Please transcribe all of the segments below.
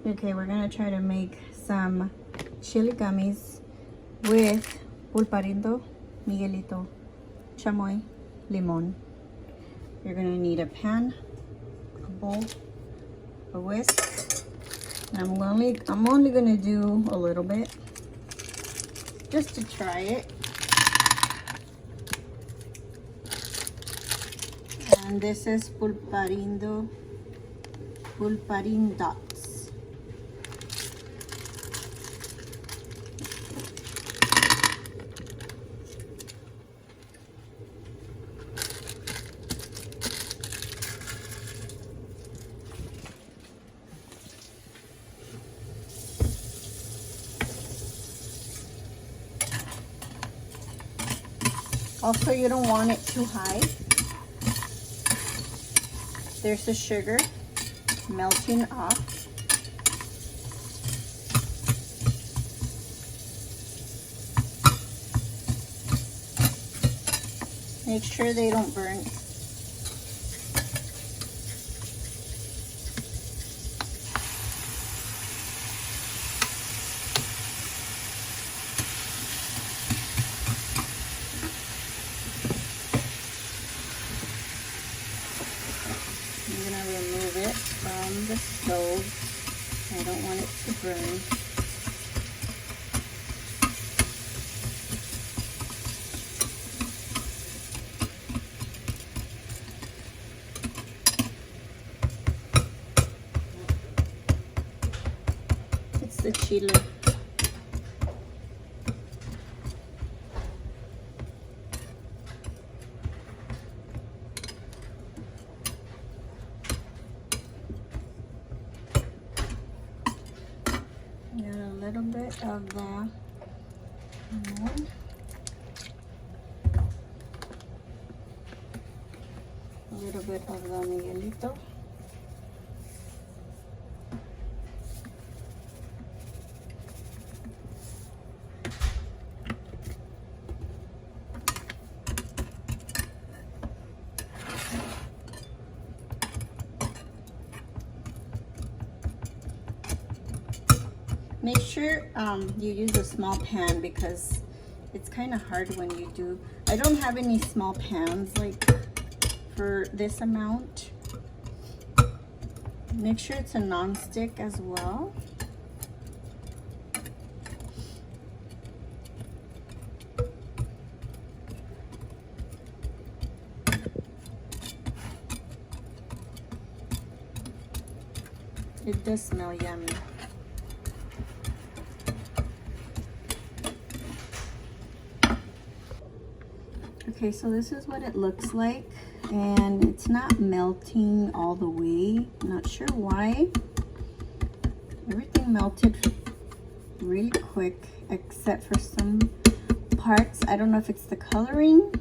Okay, we're gonna try to make some chili gummies with pulparindo, Miguelito, chamoy, limon. You're gonna need a pan, a bowl, a whisk. And I'm only gonna do a little bit just to try it. And this is pulparindots. Also, you don't want it too high. There's the sugar melting off. Make sure they don't burn. I'm gonna remove it from the stove. I don't want it to burn. It's the chili. Got a little bit of the lemon. A little bit of the Miguelito. Make sure you use a small pan because it's kind of hard when you do. I don't have any small pans like for this amount. Make sure it's a non-stick as well. It does smell yummy. Okay, so this is what it looks like, and it's not melting all the way. Not sure why. Everything melted really quick except for some parts. I don't know if it's the coloring.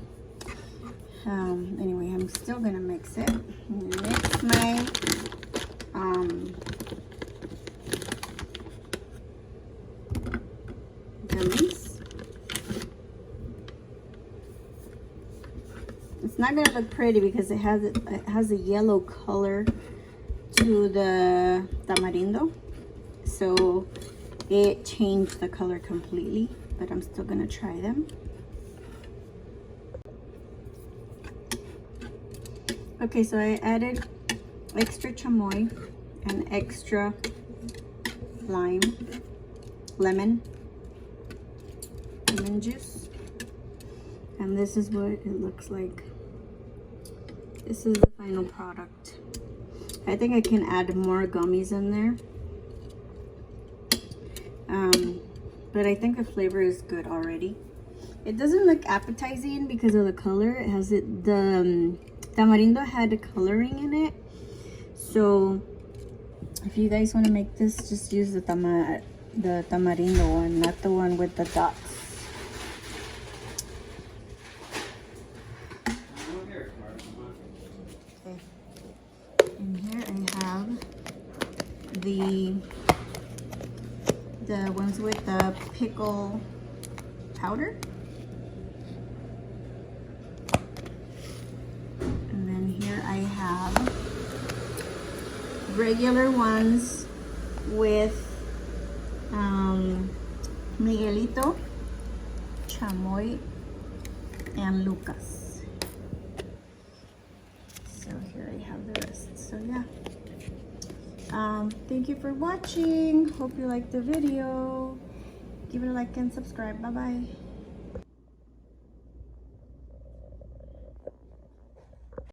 Anyway, I'm still gonna mix it. Mix my gummies. It's not gonna look pretty because it has a yellow color to the tamarindo, so it changed the color completely, but I'm still gonna try them. Okay, so I added extra chamoy and extra lemon juice, and this is what it looks like. This is the final product. I think I can add more gummies in there, but I think the flavor is good already. It doesn't look appetizing because of the color. It has the tamarindo had a coloring in it, so if you guys want to make this, just use the tamarindo one, not the one with the dots. Okay. And here I have the ones with the pickle powder. And then here I have regular ones with Miguelito, Chamoy, and Lucas. So here I have the rest. So yeah. Thank you for watching. Hope you liked the video. Give it a like and subscribe. Bye bye.